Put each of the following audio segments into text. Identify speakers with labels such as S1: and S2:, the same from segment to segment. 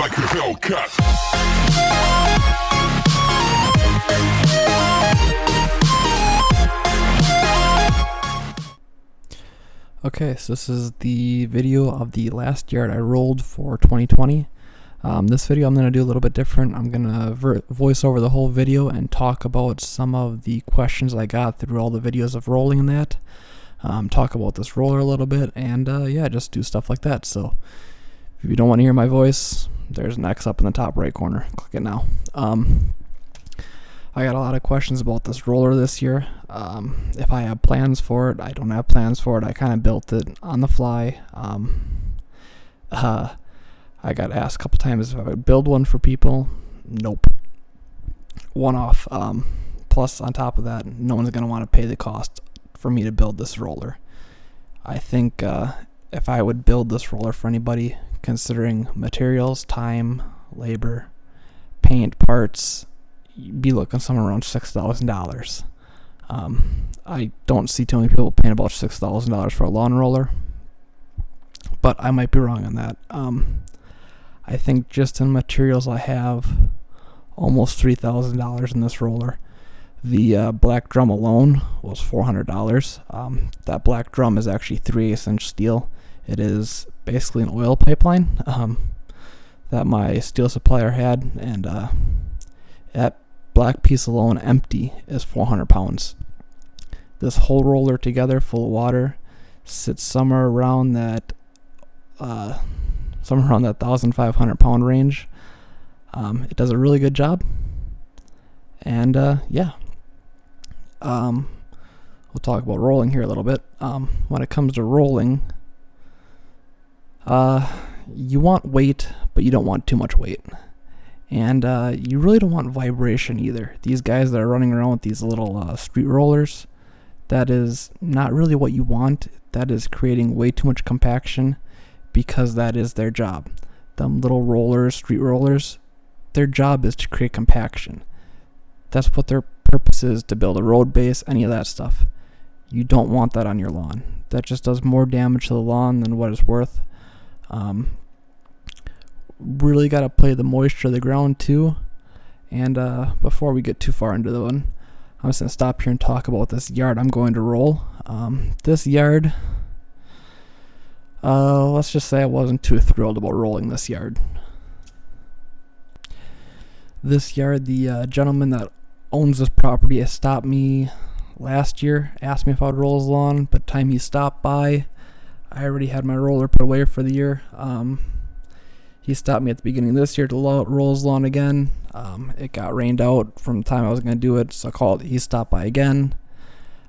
S1: like a Hellcat.
S2: Okay, so this is the video of the last yard I rolled for 2020. This video I'm going to do a little bit different. I'm going to voice over the whole video and talk about some of the questions I got through all the videos of rolling in that. Talk about this roller a little bit, and yeah, just do stuff like that. So if you don't want to hear my voice, there's an X up in the top right corner. Click it now. I got a lot of questions about this roller this year. If I have plans for it, I don't have plans for it. I kind of built it on the fly. I got asked a couple times if I would build one for people. Nope. One off. Plus, on top of that, no one's going to want to pay the cost for me to build this roller. I think if I would build this roller for anybody, considering materials, time, labor, paint, parts, you'd be looking somewhere around $6,000. I don't see too many people paying about $6,000 for a lawn roller, but I might be wrong on that. I think just in materials I have almost $3,000 in this roller. The black drum alone was $400. That black drum is actually 3/8 inch steel. It is basically an oil pipeline that my steel supplier had, and that black piece alone empty is 400 pounds. This whole roller together full of water sits somewhere around that 1,500 pound range. It does a really good job, and yeah, we'll talk about rolling here a little bit. When it comes to rolling, you want weight, but you don't want too much weight. And you really don't want vibration either. These guys that are running around with these little street rollers, that is not really what you want. That is creating way too much compaction, because that is their job. Them little rollers, street rollers, their job is to create compaction. That's what their purpose is, to build a road base, any of that stuff. You don't want that on your lawn. That just does more damage to the lawn than what it's worth. Really got to play the moisture of the ground too. And before we get too far into the one, I'm just going to stop here and talk about this yard I'm going to roll. This yard, let's just say I wasn't too thrilled about rolling this yard. This yard, the gentleman that owns this property has stopped me last year, asked me if I would roll his lawn, but time he stopped by, I already had my roller put away for the year. He stopped me at the beginning of this year to roll his lawn again. It got rained out from the time I was going to do it, so he stopped by again.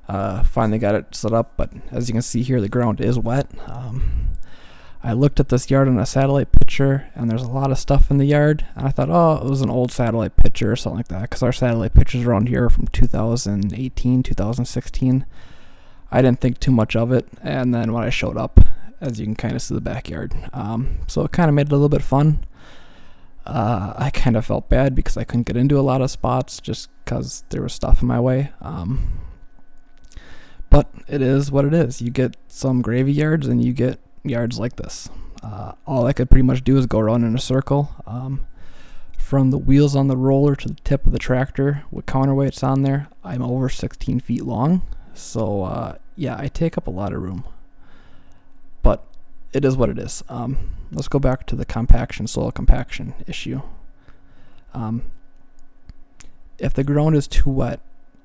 S2: Finally got it set up, but as you can see here, the ground is wet. I looked at this yard on a satellite picture, and there's a lot of stuff in the yard, and I thought, oh, it was an old satellite picture or something like that, because our satellite pictures around here are from 2018, 2016. I didn't think too much of it, and then when I showed up, as you can kind of see the backyard, so it kind of made it a little bit fun. I kind of felt bad because I couldn't get into a lot of spots just because there was stuff in my way, but it is what it is. You get some gravy yards and you get yards like this. All I could pretty much do is go around in a circle, from the wheels on the roller to the tip of the tractor with counterweights on there. I'm over 16 feet long, so yeah, I take up a lot of room, but it is what it is. Let's go back to the soil compaction issue. If the ground is too wet,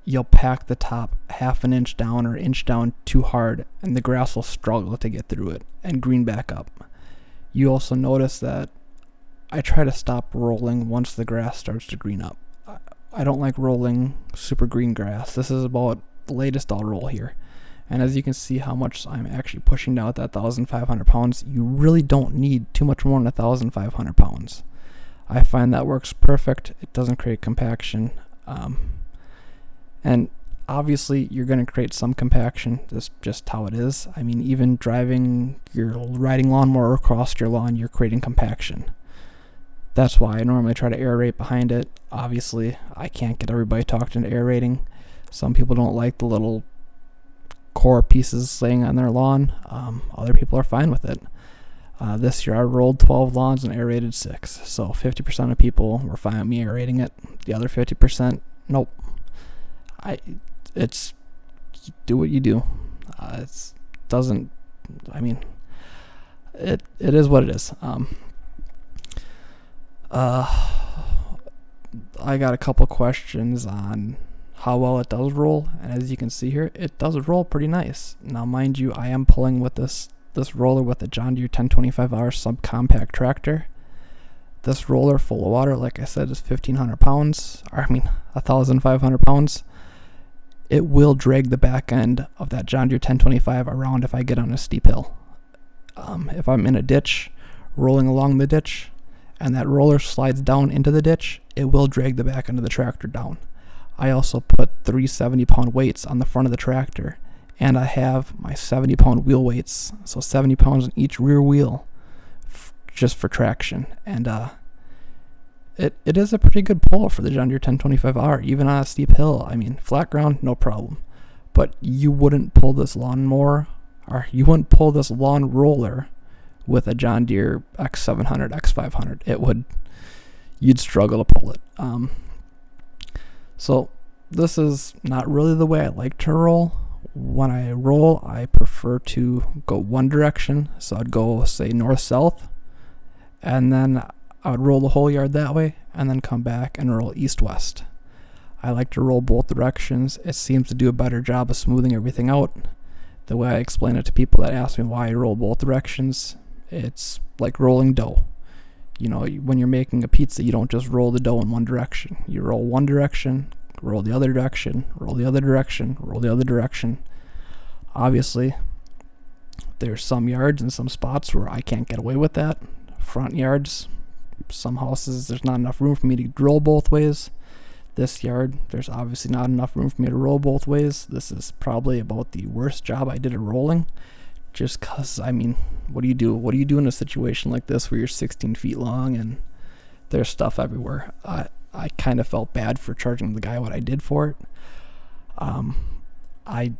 S2: you'll pack the top half an inch down or inch down too hard, and the grass will struggle to get through it and green back up. You also notice that I try to stop rolling once the grass starts to green up. I don't like rolling super green grass. This is about the latest I'll roll here. And as you can see how much I'm actually pushing down at that 1,500 pounds, you really don't need too much more than 1,500 pounds. I find that works perfect. It doesn't create compaction. And obviously you're going to create some compaction. That's just how it is. I mean, even riding lawnmower across your lawn, you're creating compaction. That's why I normally try to aerate behind it. Obviously, I can't get everybody talked into aerating. Some people don't like the little core pieces laying on their lawn. Other people are fine with it. This year I rolled 12 lawns and aerated 6. So 50% of people were fine with me aerating it. The other 50%, nope. It's do what you do. It doesn't. I mean, it is what it is. I got a couple questions on how well it does roll, and as you can see here, it does roll pretty nice. Now, mind you, I am pulling with this roller with a John Deere 1025R subcompact tractor. This roller full of water, like I said, is 1,500 pounds. Or, 1,500 pounds. It will drag the back end of that John Deere 1025 around if I get on a steep hill. If I'm in a ditch, rolling along the ditch, and that roller slides down into the ditch, it will drag the back end of the tractor down. I also put 3 70-pound weights on the front of the tractor, and I have my 70-pound wheel weights, so 70 pounds in each rear wheel, just for traction. And it is a pretty good pull for the John Deere 1025R, even on a steep hill. Flat ground, no problem. But you wouldn't pull this lawnmower, or you wouldn't pull this lawn roller with a John Deere X700, X500. You'd struggle to pull it. So this is not really the way I like to roll. When I roll, I prefer to go one direction. So I'd go, say, north-south, and then I would roll the whole yard that way, and then come back and roll east-west. I like to roll both directions. It seems to do a better job of smoothing everything out. The way I explain it to people that ask me why I roll both directions, it's like rolling dough. When you're making a pizza, you don't just roll the dough in one direction. You roll one direction, roll the other direction, roll the other direction, roll the other direction. Obviously, there's some yards and some spots where I can't get away with that. Front yards, some houses, there's not enough room for me to roll both ways. This yard, there's obviously not enough room for me to roll both ways. This is probably about the worst job I did at rolling. Just because, what do you do? What do you do in a situation like this where you're 16 feet long and there's stuff everywhere? I kind of felt bad for charging the guy what I did for it. I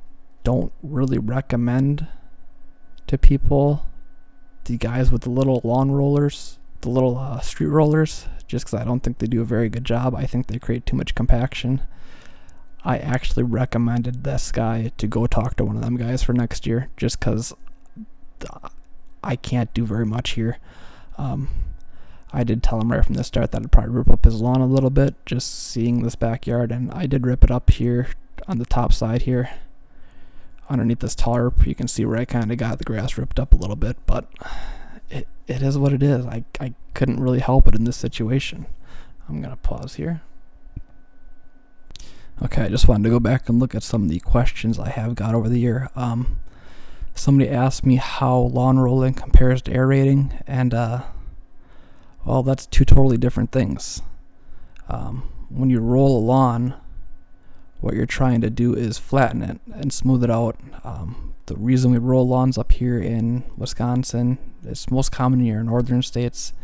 S2: don't really recommend to people the guys with the little lawn rollers, the little street rollers, just because I don't think they do a very good job. I think they create too much compaction. I actually recommended this guy to go talk to one of them guys for next year, just because I can't do very much here. I did tell him right from the start that I'd probably rip up his lawn a little bit, just seeing this backyard, and I did rip it up here on the top side here. Underneath this tarp, you can see where I kind of got the grass ripped up a little bit, but it is what it is. I couldn't really help it in this situation. I'm going to pause here. Okay, I just wanted to go back and look at some of the questions I have got over the year. Somebody asked me how lawn rolling compares to aerating, and well, that's two totally different things. When you roll a lawn, what you're trying to do is flatten it and smooth it out. The reason we roll lawns up here in Wisconsin, it's most common in your northern states,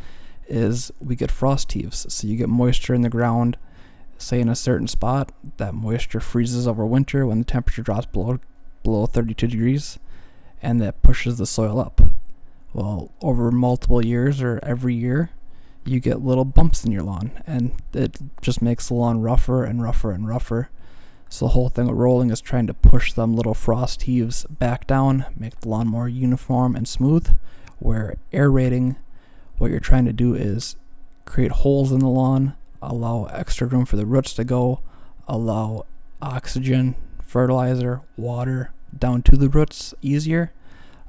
S2: is we get frost heaves. So you get moisture in the ground, say in a certain spot. That moisture freezes over winter when the temperature drops below 32 degrees, and that pushes the soil up. Well, over multiple years or every year, you get little bumps in your lawn, and it just makes the lawn rougher and rougher and rougher. So the whole thing with rolling is trying to push them little frost heaves back down, make the lawn more uniform and smooth, where aerating, what you're trying to do is create holes in the lawn, allow extra room for the roots to go, allow oxygen, fertilizer, water down to the roots easier.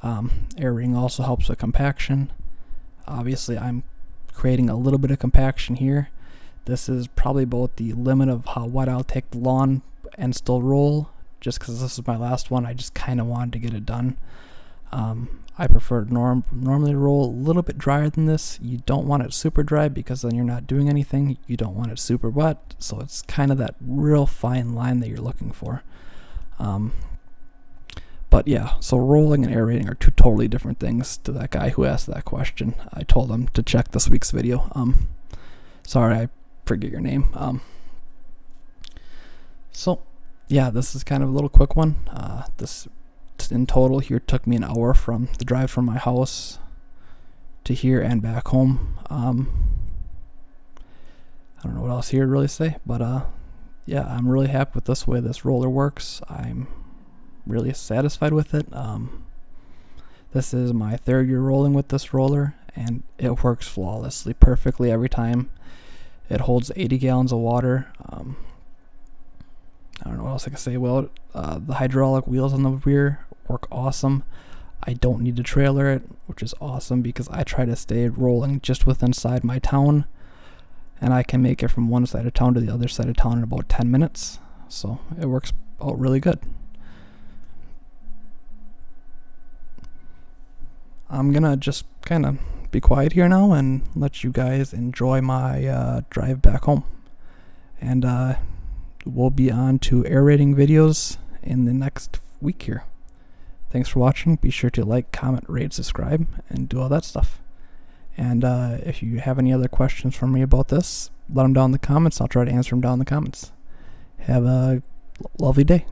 S2: Aerating also helps with compaction. Obviously, I'm creating a little bit of compaction here. This is probably about the limit of how wet I'll take the lawn and still roll, just because this is my last one. I just kind of wanted to get it done. I prefer to normally roll a little bit drier than this. You don't want it super dry because then you're not doing anything. You don't want it super wet, so it's kind of that real fine line that you're looking for. But yeah, so rolling and aerating are two totally different things. To that guy who asked that question, I told him to check this week's video. Sorry, I forget your name. So yeah, this is kind of a little quick one. This in total here took me an hour from the drive from my house to here and back home. I don't know what else here to really say, but yeah, I'm really happy with this way this roller works. I'm really satisfied with it. This is my 3rd year rolling with this roller, and it works flawlessly, perfectly every time. It holds 80 gallons of water. I don't know what else I can say. Well, the hydraulic wheels on the rear work awesome. I don't need to trailer it, which is awesome because I try to stay rolling just within inside my town, and I can make it from one side of town to the other side of town in about 10 minutes. So it works out really good. I'm gonna just kind of be quiet here now and let you guys enjoy my drive back home. And we'll be on to aerating videos in the next week here. Thanks for watching. Be sure to like, comment, rate, subscribe, and do all that stuff. And if you have any other questions for me about this, let them down in the comments. I'll try to answer them down in the comments. Have a lovely day.